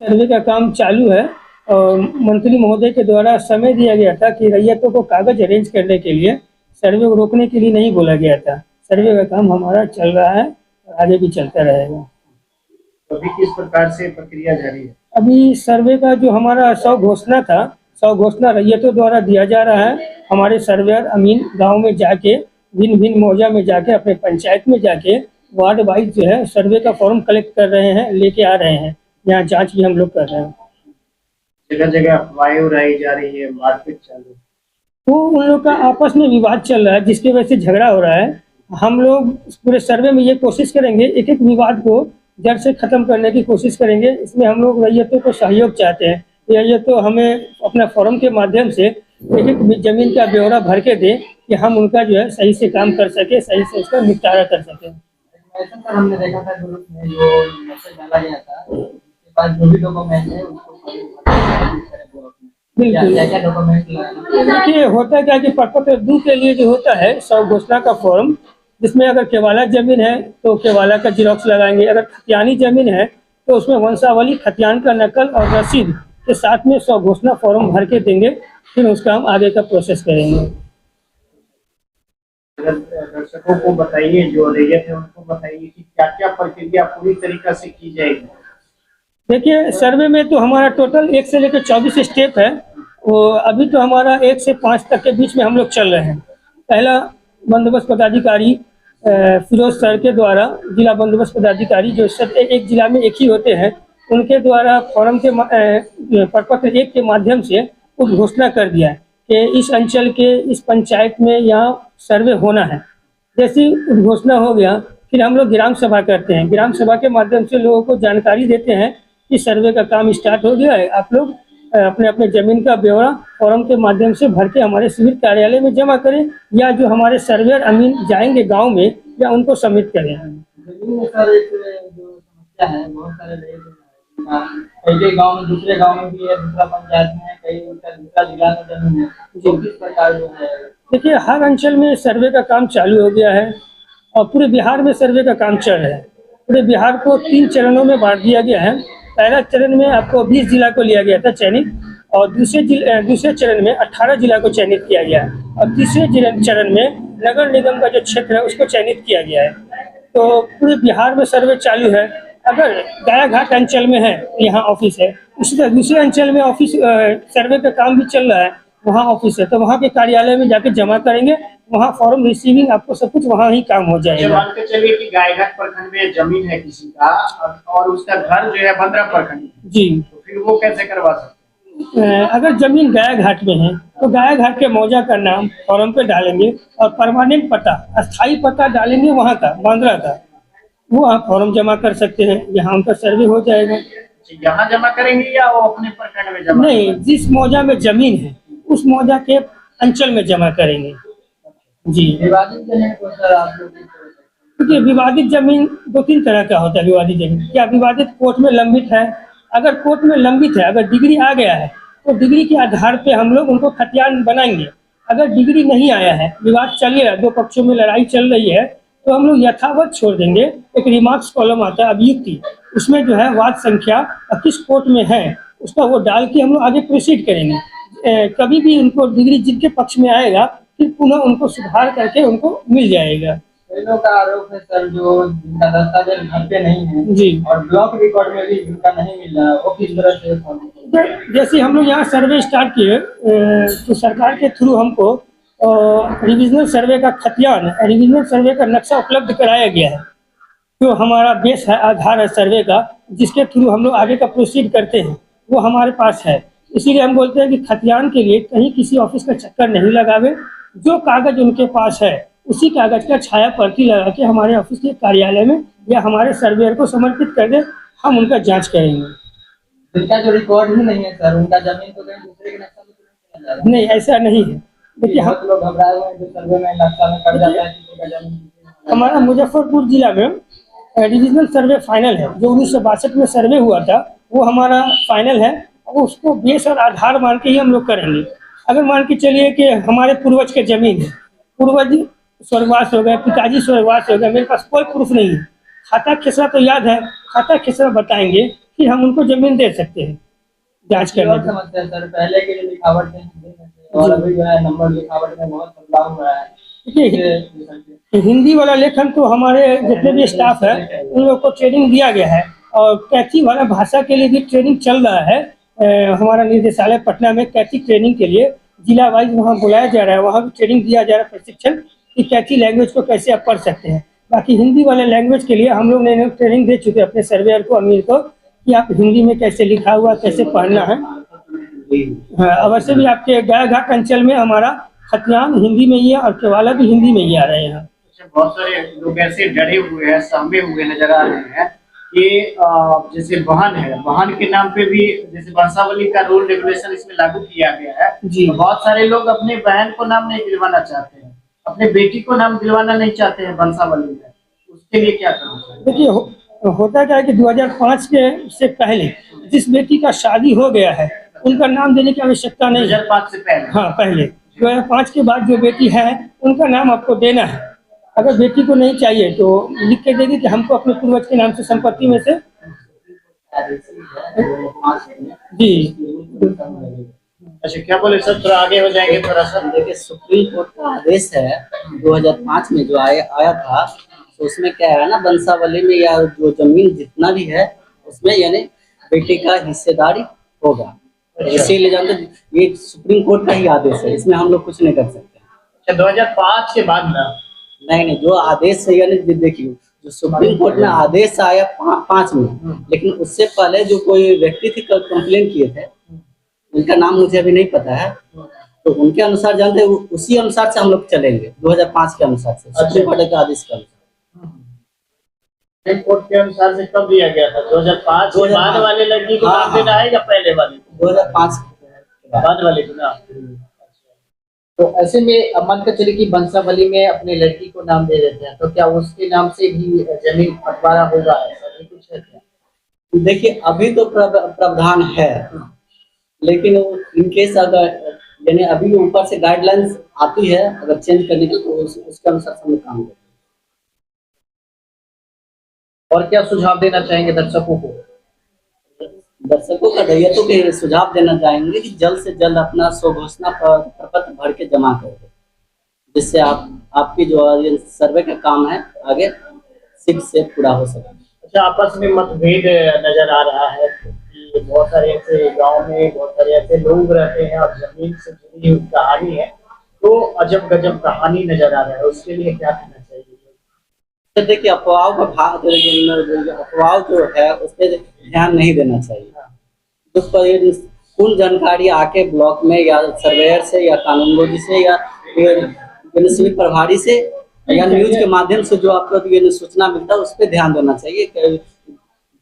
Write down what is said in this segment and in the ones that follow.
सर्वे का काम चालू है और मंत्री महोदय के द्वारा समय दिया गया था कि रैयतों को कागज अरेंज करने के लिए, सर्वे को रोकने के लिए नहीं बोला गया था। सर्वे का काम हमारा चल रहा है और आगे भी चलता रहेगा। तो अभी किस प्रकार से प्रक्रिया जारी है? अभी सर्वे का जो हमारा 100 घोषणा था, 100 घोषणा रैयतों द्वारा दिया जा रहा है। हमारे सर्वेयर अमीन गांव में जाके, भिन्न भिन्न मौजा में जाके, अपने पंचायत में जाके वार्ड वाइज जो है सर्वे का फॉर्म कलेक्ट कर रहे हैं, लेके आ रहे हैं। यहाँ जांच भी हम लोग कर रहे हैं। जगह जगह अफवाहें उड़ाई जा रही है, मारपीट चालू। तो उन लोग का आपस में विवाद चल रहा है, जिसकी वजह से झगड़ा हो रहा है। हम लोग पूरे सर्वे में ये कोशिश करेंगे, एक एक विवाद को जड़ से खत्म करने की कोशिश करेंगे। इसमें हम लोग रैयतों को सहयोग चाहते हैं। रैयतों हमें अपना फोरम के माध्यम से एक एक जमीन का ब्यौरा भर के दें कि हम उनका जो है सही से काम कर सके, सही से उसका निपटारा कर सकें। सर हमने देखा था ग्रुप में जो मैसेज डाला गया था, उसके पास जो भी डॉक्यूमेंट है उसको बिल्कुल। क्या क्या डॉक्यूमेंट लगाना? देखिए, होता क्या कि प्रपत्र 2 के लिए जो होता है 100 घोषणा का फॉर्म, जिसमें अगर केवाला जमीन है तो केवाला का जिरोक्स लगाएंगे, अगर खतियानी जमीन है तो उसमें वंशावली खतियान का नकल और रसीद के साथ में 100 घोषणा फॉर्म भर के देंगे। फिर उसका हम आगे का प्रोसेस करेंगे। दर्शकों को बताइए, जो रैयत है उनको बताइए कि क्या क्या प्रक्रिया पूरी तरीका से की जाएगी। देखिए, सर्वे में तो हमारा टोटल 1 से लेकर 24 स्टेप है। वो अभी तो हमारा 1 से 5 तक के बीच में हम लोग चल रहे हैं। पहला बंदोबस्त पदाधिकारी फिरोज सर के द्वारा, जिला बंदोबस्त पदाधिकारी जो सब एक जिला में एक ही होते हैं, उनके द्वारा फॉरम के प्रपत्र 1 के माध्यम से उद्घोषणा कर दिया है कि इस अंचल के इस पंचायत में यहाँ सर्वे होना है। जैसी उद्घोषणा हो गया, फिर हम लोग ग्राम सभा करते हैं। ग्राम सभा के माध्यम से लोगों को जानकारी देते हैं कि सर्वे का काम स्टार्ट हो गया है। आप लोग अपने अपने ज़मीन का ब्यौरा फॉरम के माध्यम से भर के हमारे सिविल कार्यालय में जमा करें, या जो हमारे सर्वेयर अमीन जाएंगे गांव में, या उनको सबमिट करें। जमीन में सर एक जो समस्या है, बहुत सारे कई गांव में, दूसरे गांव में भी है, दूसरा पंचायत में है, कई दूसरा जिला में जमीन है, जो किस प्रकार जो है? देखिए, हर अंचल में सर्वे का काम चालू हो गया है और पूरे बिहार में सर्वे का काम चल रहा है। पूरे बिहार को 3 चरणों में बांट दिया गया है। पहला चरण में आपको 20 जिला को लिया गया था चयनित, और दूसरे चरण में 18 जिला को चयनित किया गया है, और तीसरे चरण में नगर निगम का जो क्षेत्र है उसको चयनित किया गया है। तो पूरे बिहार में सर्वे चालू है। अगर गायाघाट अंचल में है, यहाँ ऑफिस है, उसी तरह दूसरे अंचल में ऑफिस सर्वे का काम भी चल रहा है, वहाँ ऑफिस है, तो वहाँ के कार्यालय में जाके जमा करेंगे। वहाँ फॉर्म रिसीविंग, आपको सब कुछ वहाँ ही काम हो जाएगा। मान के चलिए कि गायघाट प्रखंड में जमीन है किसी का, और उसका घर जो है बंदरा प्रखंड में, जी, तो फिर वो कैसे करवा सकते हैं? अगर जमीन गायाघाट में है तो गायाघाट के मौजा का नाम फॉर्म पे डालेंगे, और परमानेंट पता, अस्थाई पता डालेंगे वहाँ का, बांद्रा का, वो आप फॉर्म जमा कर सकते हैं। यहाँ उनका सर्वे हो जाएगा। यहाँ जमा करेंगे या वो अपने प्रखंड में जमा? नहीं, जिस मौजा में जमीन है उस मौजा के अंचल में जमा करेंगे। जी। विवादित जमीन को सर आप लोग देखिए, विवादित जमीन 2-3 तरह का होता है। विवादित जमीन क्या विवादित कोर्ट में लंबित है? अगर कोर्ट में लंबित है, अगर डिग्री आ गया है तो डिग्री के आधार पे हम लोग उनको खतियान बनाएंगे। अगर डिग्री नहीं आया है, विवाद चलेगा, 2 पक्षों में लड़ाई चल रही है, तो हम लोग यथावत छोड़ देंगे। एक रिमार्क्स कॉलम आता है, अभियुक्ति, उसमें जो है वाद संख्या किस कोर्ट में है उसका वो डाल के हम लोग आगे प्रोसीड करेंगे। कभी भी उनको डिग्री जिनके पक्ष में आएगा, फिर पुनः उनको सुधार करके उनको मिल जाएगा। कई लोग का आरोप है सर, जो जिनका दस्तावेज घर पे नहीं है जी, और ब्लॉक रिकॉर्ड में भी जिनका नहीं मिल रहा, वो किस तरह से? जैसे हम लोग यहाँ सर्वे स्टार्ट किए तो सरकार के थ्रू हमको रिविजनल सर्वे का खतियान, रिविजनल सर्वे का नक्शा उपलब्ध कराया गया है, जो हमारा बेस है, आधार है सर्वे का, जिसके थ्रू हम लोग आगे का प्रोसीड करते हैं, वो हमारे पास है। इसीलिए हम बोलते हैं कि खतियान के लिए कहीं किसी ऑफिस का चक्कर नहीं लगावे। जो कागज उनके पास है उसी कागज का छाया प्रति लगा के हमारे ऑफिस के कार्यालय में या हमारे सर्वेयर को समर्पित कर दे, हम उनका जांच करेंगे। जिनका जो रिकॉर्ड ही नहीं है सर, उनका जमीन तो कहीं दूसरे के नक्शा में तो नहीं चला जा रहा? नहीं, ऐसा नहीं है। देखिए, बहुत लोग घबराए हुए हैं जो सर्वे में नक्शा में कट जाता है किसी का जमीन। हमारा मुजफ्फरपुर जिला में रिविजनल सर्वे फाइनल है, जो 1962 में सर्वे हुआ था, वो हमारा फाइनल है। वो उसको बेस और आधार मान के ही हम लोग करेंगे। अगर मान के चलिए कि हमारे पूर्वज के जमीन है, पूर्वज स्वर्गवास हो गए, पिताजी स्वर्गवास हो गए, मेरे पास कोई प्रूफ नहीं है, खाता खेसरा तो याद है, खाता खेसरा बताएंगे, फिर हम उनको जमीन दे सकते हैं जांच और करने की। समस्या सर, पहले के जो लिखावट थे हिंदी में थे, और अभी जो है नंबर लिखावट में बहुत बदलाव हुआ है। देखिए, हिंदी वाला लेखन तो हमारे जितने भी स्टाफ है उन लोग को ट्रेनिंग दिया गया है, और कैथी वाला भाषा के लिए भी ट्रेनिंग चल रहा है। हमारा निदेशालय पटना में कैथी ट्रेनिंग के लिए जिला वाइज वहाँ बुलाया जा रहा है, वहाँ भी ट्रेनिंग दिया जा रहा है, प्रशिक्षण कि कैथी लैंग्वेज को कैसे आप पढ़ सकते हैं। बाकी हिंदी वाले लैंग्वेज के लिए हम लोग ने ट्रेनिंग दे चुके हैं अपने सर्वेयर को, अमीर को, कि आप हिंदी में कैसे लिखा हुआ कैसे पढ़ना है। हाँ, अवश्य भी आपके गया घाट अंचल में हमारा खतियान हिंदी में ही है और केवाला भी हिंदी में ही आ रहे हैं। बहुत सारे लोग ऐसे डरे हुए हैं, सहमे हुए नजर आ रहे हैं कि जैसे वाहन है, वाहन के नाम पे भी जैसे वंशावली का रूल रेगुलेशन इसमें लागू किया गया है जी। तो बहुत सारे लोग अपने बहन को नाम नहीं दिलवाना चाहते हैं, अपने बेटी को नाम दिलवाना नहीं चाहते हैं वंशावली में, उसके लिए क्या करना चाहिए? देखिए, होता क्या है कि 2005 के से पहले जिस बेटी का शादी हो गया है उनका नाम देने की आवश्यकता नहीं है। 2005 से पहले? हाँ, पहले 2005 के बाद जो बेटी है उनका नाम आपको देना है। अगर बेटी को नहीं चाहिए तो लिख के देगी कि हमको अपने पूर्वज के नाम से संपत्ति में से। जी। अच्छा, क्या बोले सर, थोड़ा आगे हो जाएंगे थोड़ा सा? देखिए, सुप्रीम कोर्ट का आदेश है 2005 में जो आया था, तो उसमें क्या है ना, वंशावली में या जो जमीन जितना भी है उसमें यानी बेटे का हिस्सेदारी होगा। इसीलिए जानते, ये सुप्रीम कोर्ट का ही आदेश है, इसमें हम लोग कुछ नहीं कर सकते। अच्छा, 2005 के बाद ना? नहीं, जो आदेश है यानी देखिए, जो सुप्रीम कोर्ट में आदेश आया 5 में, लेकिन उससे पहले जो कोई व्यक्ति थे कंप्लेन किए थे, उनका नाम मुझे अभी नहीं पता है, तो उनके अनुसार जानते उसी अनुसार से हम लोग चलेंगे 2005 के अनुसार से, सुप्रीम कोर्ट के आदेश के अनुसार। सुप्रीम कोर्ट के अनुसार से कब दिया गया था? 2005 के बाद वाले लड़की को नाम देना है या पहले वाले को? 2005 बाद वाले को ना? तो ऐसे में अब मान कर चले कि वंशावली में अपने लड़की को नाम दे देते हैं, तो क्या उसके नाम से भी जमीन बंटवारा होगा? ऐसा भी कुछ है क्या? देखिए, अभी तो प्रावधान है, लेकिन इनकेस अगर यानी अभी ऊपर से गाइडलाइंस आती है अगर चेंज करने के लिए, तो उसके अनुसार हम लोग काम करेंगे। और क्या सुझाव देना चाहेंगे दर्शकों को? दर्शकों का दैयतों के सुझाव देना चाहेंगे कि जल्द से जल्द अपना स्वघोषणा प्रपत्र भर के जमा कर दें, जिससे आपकी जो ये सर्वे का काम है आगे शीघ्र से पूरा हो सके। अच्छा, आपस में मतभेद नजर आ रहा है कि बहुत सारे ऐसे गांव में बहुत सारे ऐसे लोग रहते हैं और जमीन से जुड़ी हुई कहानी है, तो अजब गजब कहानी नजर आ रहा है, उसके लिए क्या कहना चाहिए? तो देखिए, अफवाह जो है उस पर ध्यान नहीं देना चाहिए। उस पर कुल जानकारी आके ब्लॉक में या सर्वेयर से या कानूनगोजी से या सिविल प्रभारी से या न्यूज के माध्यम से जो आपको ये सूचना मिलता है उस पर ध्यान देना चाहिए।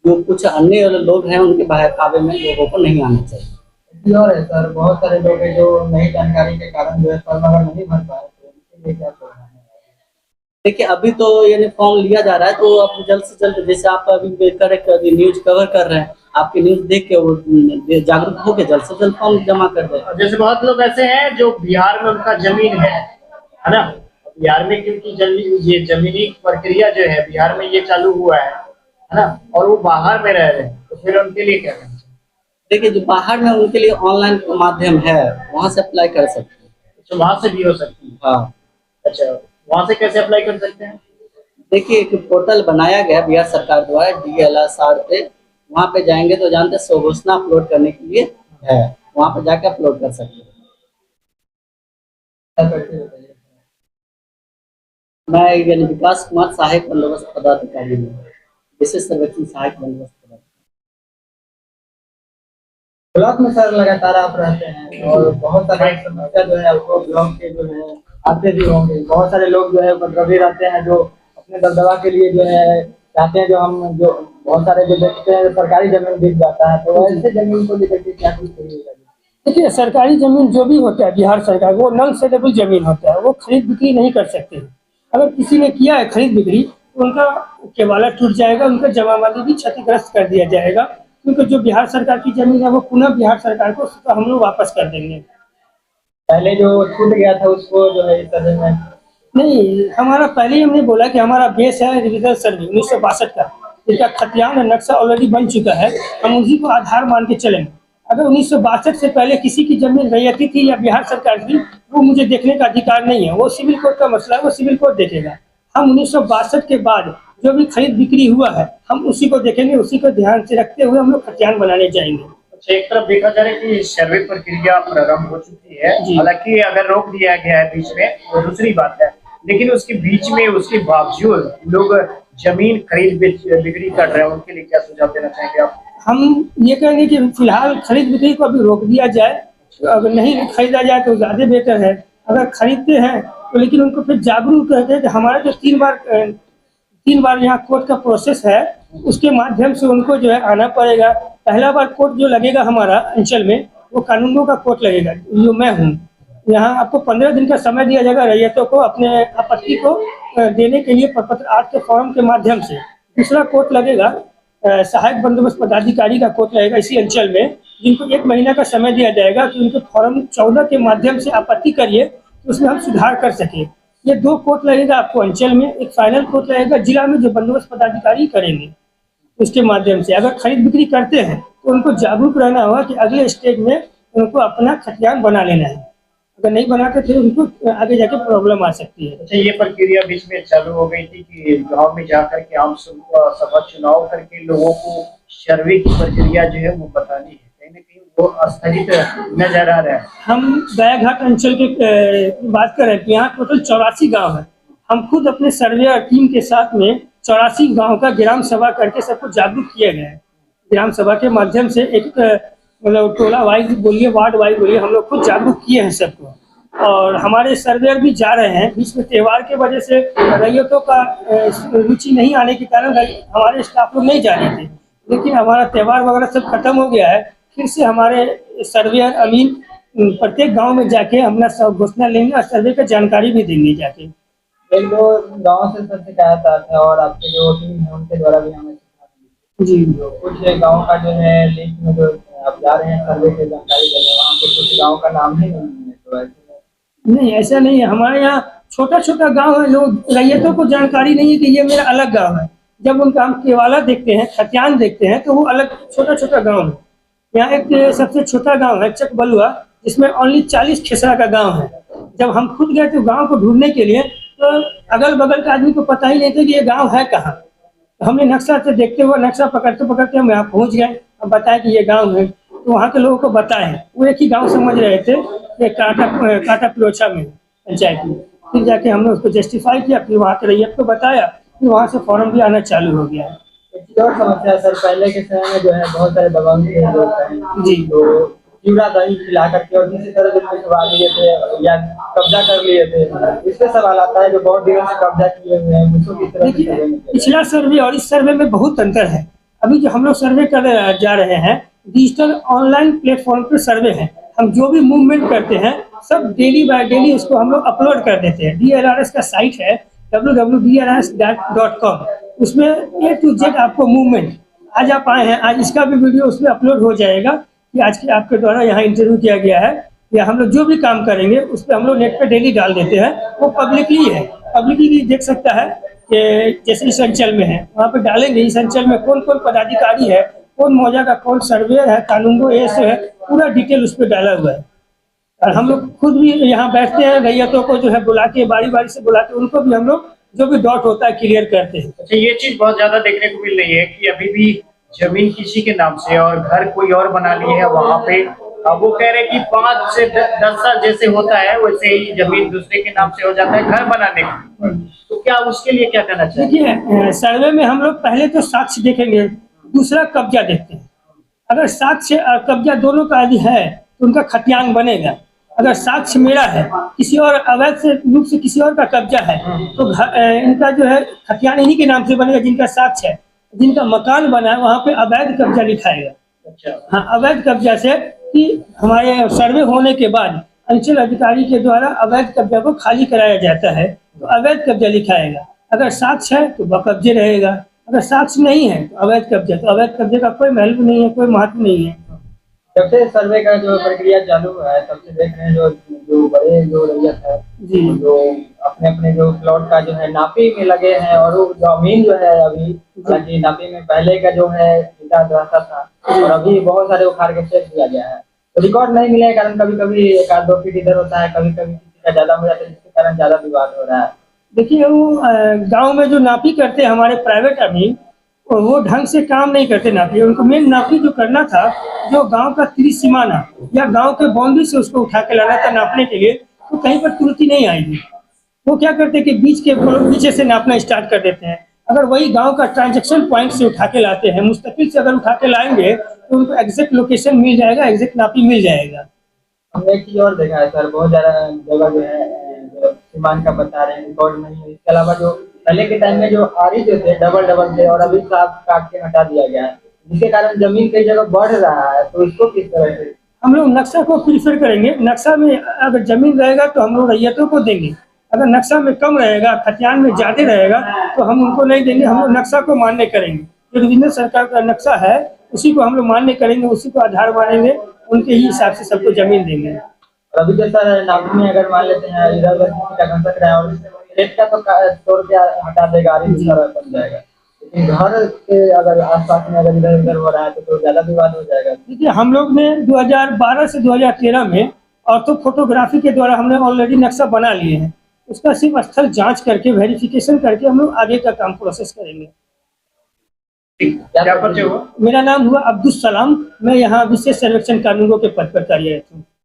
जो कुछ अन्य लोग हैं उनके बहकावे में लोगों को नहीं आना चाहिए। और है सर, बहुत सारे लोग हैं जो नई जानकारी के कारण जो है फॉर्म अगर नहीं भर पाए, तो उनके लिए क्या करना है? देखिए, अभी तो यानी फॉर्म लिया जा रहा है, तो आप जल्द से जल्द, जैसे आप अभी न्यूज कवर कर रहे हैं, आपकी न्यूज देख के वो जागरूक होकर जल्द से जल्द फॉर्म जमा कर दे। जैसे बहुत लोग ऐसे हैं जो बिहार में उनका जमीन है ना, बिहार में क्योंकि ये जमीनी प्रक्रिया जो है बिहार में ये चालू हुआ है ना, और वो बाहर में रह रहे हैं, तो फिर उनके लिए क्या करना चाहिए? देखिए, जो बाहर में उनके लिए ऑनलाइन माध्यम है, वहाँ से अप्लाई कर सकते हैं। तो वहां से भी हो सकती है? हाँ। अच्छा, वहां से कैसे अप्लाई कर सकते हैं? देखिए, एक पोर्टल बनाया गया बिहार सरकार द्वारा DLSR पे, वहाँ पे जाएंगे तो जानते स्वघोषणा अपलोड करने के लिए है, वहाँ पे जाकर अपलोड कर सकते हैं। मैं यानी विकास कुमार, सहायक बंदोबस्त पदाधिकारी हूँ, विशेष सर्वेक्षण सहायक बंदोबस्त पदाधिकारी। ब्लॉक में सर लगातार आप रहते हैं और बहुत सारे समस्या जो है आपको ब्लॉक के जो है आते भी होंगे। बहुत सारे लोग जो है उपद्रवी रहते हैं, जो अपने दबदबा के लिए जो है चाहते हैं, जो बहुत सारे जो देखते हैं सरकारी जमीन बिक जाता है, तो ऐसे जमीन को लेकर के क्या कुछ करिएगा? देखिए, सरकारी जमीन जो भी होता है बिहार सरकार, वो नॉन सेलेबल जमीन होता है, वो खरीद बिक्री नहीं कर सकते। अगर किसी ने किया है खरीद बिक्री तो उनका केवाला टूट जाएगा, उनका जमाबंदी भी क्षतिग्रस्त कर दिया जाएगा, क्योंकि जो बिहार सरकार की जमीन है वो पुनः बिहार सरकार को हम लोग वापस कर देंगे। पहले जो छूट गया था उसको जो है इस तरह में नहीं, हमारा पहले ही हमने बोला कि हमारा बेस है रिविजन सर्वे 1962 का, जिनका खतियान और नक्शा ऑलरेडी बन चुका है, हम उसी को आधार मान के चलेंगे। अगर 1962 से पहले किसी की जमीन रैयती थी या बिहार सरकार की, वो मुझे देखने का अधिकार नहीं है, वो सिविल कोर्ट का मसला है, वो सिविल कोर्ट देखेगा। हम 1962 के बाद जो भी खरीद बिक्री हुआ है, हम उसी को देखेंगे, उसी को ध्यान से रखते हुए हम लोग खतियान बनाने जाएंगे। अच्छा, एक तरफ देखा जा रहा है कि सर्वे प्रक्रिया प्रारंभ हो चुकी है, जी। हालांकि अगर रोक दिया गया है बीच में वो दूसरी बात है, लेकिन उसके बीच में उसके बावजूद लोग जमीन खरीद बिक्री कर रहे हैं, उनके लिए क्या सुझाव देना चाहेंगे आप? हम ये कहेंगे कि फिलहाल खरीद बिक्री को अभी रोक दिया जाए, अगर नहीं खरीदा जाए तो ज़्यादा बेहतर है। अगर खरीदते हैं तो लेकिन उनको फिर जागरूक करके कि हमारा जो 3 बार यहाँ कोर्ट का प्रोसेस है, उसके माध्यम से उनको जो है आना पड़ेगा। पहला बार कोर्ट जो लगेगा हमारा अंचल में, वो कानूनों का कोर्ट लगेगा, जो मैं हूँ। यहाँ आपको 15 दिन का समय दिया जाएगा रैयतों को अपने आपत्ति को देने के लिए प्रपत्र 8 के फॉर्म के माध्यम से। दूसरा कोर्ट लगेगा सहायक बंदोबस्त पदाधिकारी का कोर्ट लगेगा इसी अंचल में, जिनको 1 महीना का समय दिया जाएगा कि उनके फॉर्म 14 के माध्यम से आपत्ति करिए, तो उसमें हम सुधार कर सकें। ये 2 कोर्ट लगेगा आपको अंचल में, एक फाइनल कोर्ट लगेगा जिला में, जो बंदोबस्त पदाधिकारी करेंगे। उसके माध्यम से अगर खरीद बिक्री करते हैं तो उनको जागरूक रहना होगा कि अगले स्टेज में उनको अपना खतियान बना लेना है। अगर नहीं बनाते फिर उनको आगे जाके प्रॉब्लम आ सकती है। अच्छा, ये प्रक्रिया बीच में चालू हो गई थी कि गांव में जाकर के आम सभा चुनाव करके लोगों को सर्वे की प्रक्रिया जो है वो बतानी है, कहीं ना कहीं वो स्थगित नजर आ रहा है। हम दयाघाट अंचल के बात कर रहे हैं कि यहाँ टोटल 84 गांव है। हम खुद अपने सर्वेयर टीम के साथ में 84 गांव का ग्राम सभा करके सबको जागरूक किया गया है। ग्राम सभा के माध्यम से एक मतलब टोला वाइज बोलिए, वार्ड वाइज बोलिए, हम लोग खुद जागरूक किए हैं सबको। और हमारे सर्वेयर भी जा रहे हैं। बीच में त्यौहार की वजह से रैयतों का रुचि नहीं आने के कारण हमारे स्टाफ लोग नहीं जा रहे थे, लेकिन हमारा त्यौहार वगैरह सब खत्म हो गया है। फिर से हमारे सर्वेयर अमीन प्रत्येक गांव में जाके अपना सब घोषणा लेंगे और सर्वे का जानकारी भी देंगे जाके। 1-2 गाँव से सब शिकायत आते हैं और आपके जो टीम है उनके द्वारा भी हमें जी, कुछ गाँव का जो है लिस्ट में जो आप जा रहे हैं सर्वे की जानकारी देने, वहाँ पे कुछ गाँव का नाम ही नहीं है, तो ऐसे नहीं ऐसा नहीं है। हमारे यहाँ छोटा छोटा गांव है, लोग रैयतों को जानकारी नहीं है कि ये मेरा अलग गांव है। जब उनका हम केवाला देखते हैं, खतियान देखते हैं, तो वो अलग छोटा छोटा गांव है। यहाँ एक सबसे छोटा गांव है चक बलुआ, जिसमें ओनली 40 खेसरा का गांव है। जब हम खुद गए तो गांव को ढूंढने के लिए, तो अगल बगल के आदमी को पता ही नहीं था कि ये गांव है कहाँ। तो हमने नक्शा से देखते हुए, नक्शा पकड़ते पकड़ते हम यहाँ पहुँच गए और बताया कि ये गाँव है। तो वहाँ के लोगों को बताए, वो एक ही गाँव समझ रहे थे, ये काटा पिलोचा में पंचायत में। फिर जाके हमने उसको जस्टिफाई किया, फिर वहाँ के रैयत को बताया, फिर वहाँ से फॉर्म भी आना चालू हो गया है। एक और समस्या है सर, पहले के समय में जो है बहुत सारे दबंगी लोग हैं जी। तो चूड़ा दही खिला करके और किसी तरह से पिछवा लिए थे या कब्जा कर लिए थे। इससे सवाल आता है जो बहुत दिनों से कब्जा किए हुए हैं, उसको किस तरह से सर्वे में किया? पिछला सर्वे और इस सर्वे में बहुत अंतर है। अभी जो हम लोग सर्वे कर जा रहे हैं, डिजिटल ऑनलाइन प्लेटफॉर्म पर सर्वे है। हम जो भी मूवमेंट करते हैं सब डेली बाय डेली उसको हम लोग अपलोड कर देते हैं। DLRS का साइट है www.drs.com, उसमें A to Z आपको मूवमेंट, आज आप आए हैं, आज इसका भी वीडियो उसमें अपलोड हो जाएगा कि आज के आपके द्वारा यहाँ इंटरव्यू किया गया है, या हम लोग जो भी काम करेंगे उस पर हम लोग नेट पे डेली डाल देते हैं। वो पब्लिकली है, पब्लिकली देख सकता है कि जैसे इस अंचल में है, वहाँ पे डालेंगे इस अंचल में कौन कौन पदाधिकारी है, कौन मौजा का कौन सर्वेयर है, कानूनगो एएसओ है, पूरा डिटेल उस पर डाला हुआ है। और हम लोग खुद भी यहाँ बैठते हैं, रैयतों को जो है बुला के, बारी बारी से बुला के उनको भी हम लोग जो भी डाउट होता है क्लियर करते हैं। अच्छा, ये चीज बहुत ज्यादा देखने को मिल रही है कि अभी भी जमीन किसी के नाम से और घर कोई और बना लिए है वहाँ पे। अब वो कह रहे हैं कि 5 से 10 साल जैसे होता है वैसे ही जमीन दूसरे के नाम से हो जाता है घर बनाने का। तो क्या उसके लिए क्या करना चाहिए? देखिए, सर्वे में हम लोग पहले तो साक्ष्य देखेंगे, दूसरा कब्जा देखते हैं। अगर साक्ष्य और कब्जा दोनों का यदि है तो उनका खतियान बनेगा। अगर साक्ष्य मेरा है, किसी और अवैध से रूप से किसी और का कब्जा है, तो इनका जो है खतियान इन्हीं के नाम से बनेगा जिनका साक्ष्य है। जिनका मकान बना है वहाँ पे अवैध कब्जा लिखाएगा। अच्छा, हाँ, अवैध कब्जा से कि हमारे सर्वे होने के बाद अंचल अधिकारी के द्वारा अवैध कब्जा को खाली कराया जाता है, तो अवैध कब्जा लिखाएगा। अगर साक्ष्य है तो बकब्जे रहेगा, अगर साक्ष्य नहीं है तो अवैध कब्जा। तो अवैध कब्जे का कोई महत्व नहीं है, कोई महत्व नहीं है। जब से सर्वे का जो प्रक्रिया चालू हुआ है तब से देख रहे हैं जो जो बड़े जो रैयत है जी जो अपने अपने जो प्लॉट का जो है नापी में लगे हैं, और वो जमीन जो है अभी, हालांकि नापी में पहले का जो है हिस्सा रहता था और अभी बहुत सारे उखाड़ के फेंक दिया गया है। तो रिकॉर्ड नहीं मिले के कारण कभी कभी एक आध 2 फीट इधर होता है, कभी कभी किसी का ज्यादा हो जाता है, जिसके कारण ज्यादा विवाद हो रहा है। देखिए वो गांव में जो नापी करते हैं हमारे प्राइवेट अभी, वो ढंग से काम नहीं करते नापी। उनको मेन नापी जो करना था, जो गांव का त्रिसीमाना या गांव के बाउंड्री से उसको उठा के लाना था नापने के लिए, तो कहीं पर त्रुटि नहीं आएगी। वो क्या करते हैं कि बीच के पीछे से नापना स्टार्ट कर देते हैं। अगर वही गांव का ट्रांजैक्शन पॉइंट से उठा के लाते हैं, मुस्तकिल से अगर उठा के लाएंगे तो उनको एग्जैक्ट लोकेशन मिल जाएगा, एग्जैक्ट नापी मिल जाएगा। हमने एक चीज और देखा है सर, बहुत ज्यादा जगह जो है जो सीमान का बता रहे हैं रिकॉर्ड नहीं है। इसके अलावा जो पहले के टाइम में जो आरी जो थे डबल डबल थे, और अभी साफ काट के हटा दिया गया है, जिसके कारण जमीन कई जगह बढ़ रहा है। तो इसको किस तरह से हम लोग नक्शा को प्रीफर करेंगे। नक्शा में अगर जमीन रहेगा तो हम लोग रैयतों को देंगे। अगर नक्शा में कम रहेगा, खतियान में ज्यादा रहेगा, तो हम उनको नहीं देंगे। हम लोग नक्शा को मान्य करेंगे। जो रीजनल सरकार का नक्शा है उसी को हम लोग मान्य करेंगे, उसी को आधार मानेंगे, उनके ही हिसाब से सबको जमीन देंगे। और अभी जो सर नापी में अगर मान लेते हैं इधर उधर किसी का घसक रहा है और खेत का तो तोड़ के हटा देगा, आरी दूसरा बन जाएगा, लेकिन घर के अगर आसपास में अगर इधर उधर हो रहा है तो ज्यादा विवाद हो जाएगा। देखिए हम लोग ने 2012 से 2013 में ऑर्थो फोटोग्राफी के द्वारा हमने ऑलरेडी नक्शा बना लिए हैं। उसका सिर्फ स्थल जांच करके वेरिफिकेशन करके हम लोग आगे का काम प्रोसेस करेंगे। क्या परिचय हुआ? मेरा नाम हुआ अब्दुल सलाम। मैं यहाँ विशेष सर्वेक्षण कानूनगो के पद पर कार्यरत हूँ।